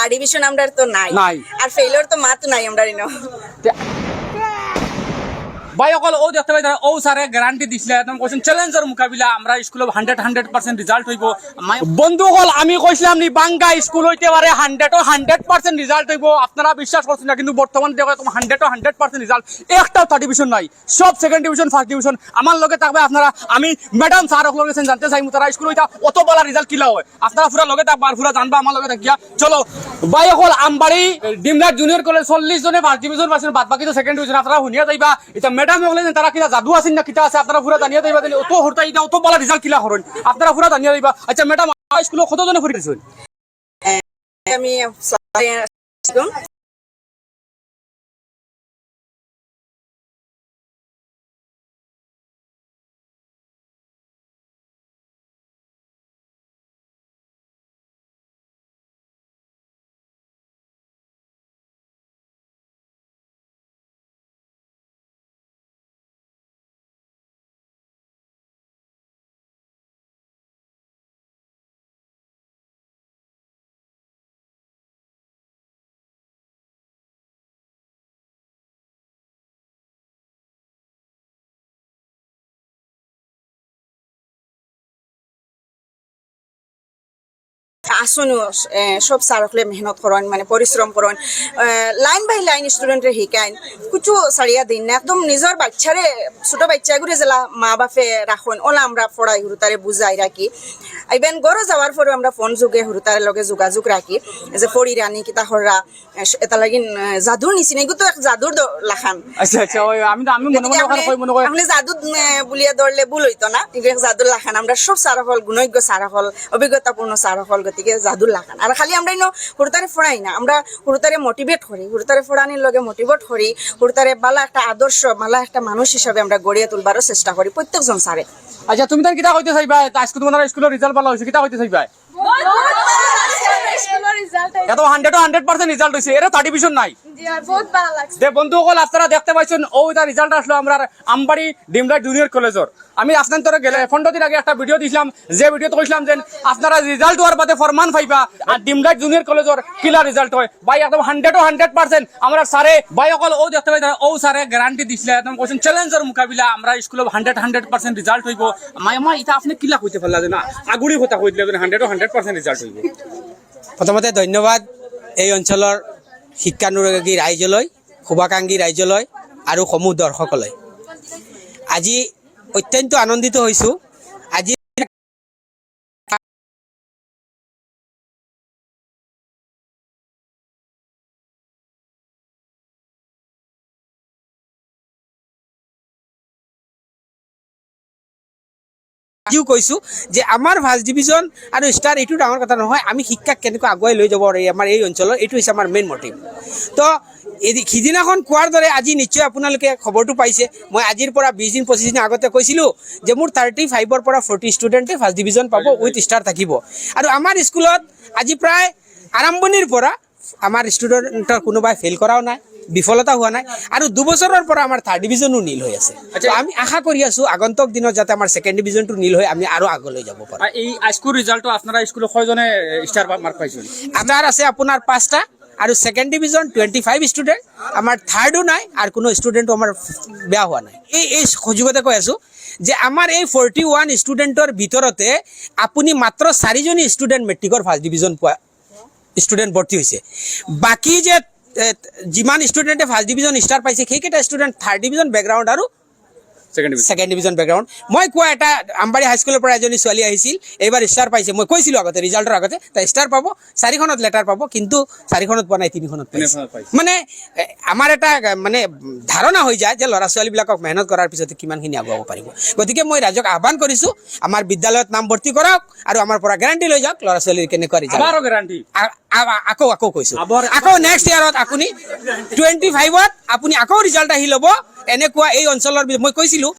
third division আমরা তো নাই আর ফেইলিওর তো মাত নাই আমরা রিনো ভাই অকল ও দেখতে পাই ও স্যারে গ্যারান্টি দিছিলে একদম কোশ্চেন চ্যালেঞ্জের মোকাবিলা আমরা স্কুলে 100% রেজাল্ট হইব বন্ধু হল আমি কইছিলাম নি বাঙ্গা স্কুল হইতে পারে 100% রেজাল্ট হইব আপনারা বিশ্বাস করছেন না কিন্তু বর্তমানে দেখো তোমার 100% রেজাল্ট একটাও থার্ড ডিভিশন নাই সব সেকেন্ড ডিভিশন ফার্স্ট ডিভিশন আমার লগে থাকবে আপনারা আমি ম্যাডাম স্যার সকল গেছেন জানতে চাই তারা স্কুল হইতা অত বলা রেজাল্ট কিলা হয় আপনারা পুরা লগে থাকবা আর পুরা জানবা আমার লগে থাকিয়া চলো ভাই অকল আমবাড়ি ডিমলার জুনিয়র কলেজ 40 জনে ফার্স্ট ডিভিশন পাইছেন বাদ বাকি তো সেকেন্ড ডিভিশন আপনারা শুনিয়া যাইবা এটা ম্যাডাম বলে তারা কিলা জাদু আছেন না কিতা আছে আপনারা পুরা জানিয়া যাইবা দিলে অত হরতা এটা অত বলা রেজাল্ট কিলা হরন আপনারা পুরা জানিয়া যাইবা আচ্ছা ম্যাডাম স্কুলে কতজনে পড়ি দিছেন আমি আসুন সব স্যারকলে মেহনত করেন মানে পরিশ্রম করেন লাইন বাই লাইন স্টুডেন্টে শিকাইন কিছু সারিয়া দিন না একদম নিজের বাচ্চারে ছোট বাচ্চাগুলি জেলা মা বাপে রাখুন ওলা আমরা পড়াই হুরুতারে বুঝাই রাখি ইভেন গড় যাওয়ার পরে আমরা ফোন যুগে হুরুতারে লগে যোগাযোগ রাখি যে পড়ি রানি কিতা হররা এটা লাগিন জাদুর নিচিনা এগুলো এক জাদুর লাখান আচ্ছা আচ্ছা আমি মনে করি আপনি জাদু বুলিয়া ধরলে ভুল হইতো না এগুলো জাদুর লাখান আমরা সব সারফল গুণজ্ঞ সারফল অভিজ্ঞতাপূর্ণ সারফল গতিকে জাদুর লাখান আর খালি আমরা হুরুতারে ফোড়াই না আমরা হুরুতারে মোটিভেট করি হুরুতারে ফোড়ানির লগে মোটিভেট করি হুরুতারে বালা একটা আদর্শ বালা একটা মানুষ হিসাবে আমরা গড়িয়ে তুলবারও চেষ্টা করি প্রত্যেকজন স্যারে আচ্ছা তুমি তার কিতা কইতে চাইবা আজকে তোমার স্কুলের রেজাল্ট ভালো হইছে কিতা কইতে চাইবা এত 100% রেজাল্ট হইছে এর থার্ড ডিভিশন নাই বহুত ভালো লাগছে যে বন্ধু সকল আপনারা দেখতে পাইছেন ও এটা রেজাল্ট আসলো আমরা আমবাড়ি ডিমলা জুনিয়র কলেজের আমি আপনাদের গেলে 15 দিন আগে একটা ভিডিও দিছিলাম যে ভিডিওতে কইছিলাম যে আপনারা রেজাল্ট হওয়ার বাদে ফরমান পাইবা আর ডিমলা জুনিয়র কলেজের কিলা রেজাল্ট হয় ভাই একদম 100% আমরা স্যারে ভাই সকল ও দেখতে পাই ও স্যারে গ্যারান্টি দিছিলে একদম কোশ্চেন চ্যালেঞ্জের মোকাবিলা আমরা স্কুলে 100% রেজাল্ট হইব মামা এটা আপনি কিলা কইতে পারলা না আগুড়ি কথা কই দিলে 100% রেজাল্ট হইব প্রথমতে ধন্যবাদ এই অঞ্চলৰ শিক্ষানুৰাগী ৰাইজলৈ শুভাকাংক্ষী ৰাইজলৈ আৰু সমূহ দৰ্শকলৈ আজি অত্যন্ত আনন্দিত হৈছোঁ আজি আজিও কৈছোঁ যে আমাৰ ফাৰ্ষ্ট ডিভিজন আৰু ষ্টাৰ এইটো ডাঙৰ কথা নহয় আমি শিক্ষাক কেনেকৈ আগুৱাই লৈ যাব আমাৰ এই অঞ্চলৰ এইটো হৈছে আমাৰ মেইন মটিভ তো সিদিনাখন কোৱাৰ দৰে আজি নিশ্চয় আপোনালোকে খবৰটো পাইছে মই আজিৰ পৰা 20 দিন 25 দিন আগতে কৈছিলোঁ যে মোৰ 35ৰ পৰা 40 ষ্টুডেণ্টে ফাৰ্ষ্ট ডিভিজন পাব উইথ ষ্টাৰ থাকিব আৰু আমাৰ স্কুলত আজি প্ৰায় আৰম্ভণিৰ পৰা আমাৰ ষ্টুডেণ্টৰ কোনোবাই ফেইল কৰাও নাই বিফলতা হোৱা নাই আৰু 2 বছৰৰ পৰা আমাৰ থাৰ্ড ডিভিজনো নীল হৈ আছে আমি আশা কৰি আছো আগন্তুক দিনত যাতে আমাৰ সেকেন্ড ডিভিজনটো নীল হৈ আমি আৰু আগলৈ যাব পাৰো এই স্কুল ৰিজাল্টটো আপনারা স্কুলে কয়জনে ষ্টাৰ মাৰ্ক পাইছিল আমাৰ আছে আপোনাৰ 5টা আৰু সেকেন্ড ডিভিজন 25 ষ্টুডেণ্ট আমাৰ থাৰ্ডো নাই আৰু কোনো ষ্টুডেণ্টও আমাৰ বেয়া হোৱা নাই এই সুযোগতে কৈ আছো যে আমাৰ এই 41 ষ্টুডেণ্টৰ ভিতৰতে আপুনি মাত্ৰ 4 জনী ষ্টুডেণ্ট মেট্ৰিকৰ ফাৰ্ষ্ট ডিভিজন পোৱা ষ্টুডেণ্ট ভৰ্তি হৈছে বাকি যে যিমান ষ্টুডেণ্টে ফাৰ্ষ্ট ডিভিজন ষ্টাৰ পাইছে সেইকেইটা ষ্টুডেণ্ট থাৰ্ড ডিভিজন বেকগ্ৰাউণ্ড আৰু সেকেন্ড ডিভিজন বেকগ্ৰাউণ্ড মই কোৱা এটা আমবাৰী হাইস্কুলৰ পৰা এজনী ছোৱালী আহিছিল এইবাৰ ষ্টাৰ পাইছে মই কৈছিলোঁ আগতে ৰিজাল্টৰ আগতে তাই ষ্টাৰ পাব 4খনত লেটাৰ পাব কিন্তু 4খনত পোৱা নাই 3খনত মানে আমাৰ এটা মানে ধাৰণা হৈ যায় যে ল'ৰা ছোৱালীবিলাকক মেহনত কৰাৰ পিছতে কিমানখিনি আগুৱাব পাৰিব গতিকে মই ৰাইজক আহ্বান কৰিছোঁ আমাৰ বিদ্যালয়ত নাম ভৰ্তি কৰক আৰু আমাৰ পৰা গ্যাৰাণ্টি লৈ যাওক ল'ৰা ছোৱালীৰ কেনেকুৱা ৰিজাল্ট আকৌ কৈছোঁ আকৌ নেক্সট ইয়াৰত আপুনি 25ত আপুনি আকৌ ৰিজাল্ট আহি ল'ব এনেকুৱা এই অঞ্চলৰ মই কৈছিলোঁ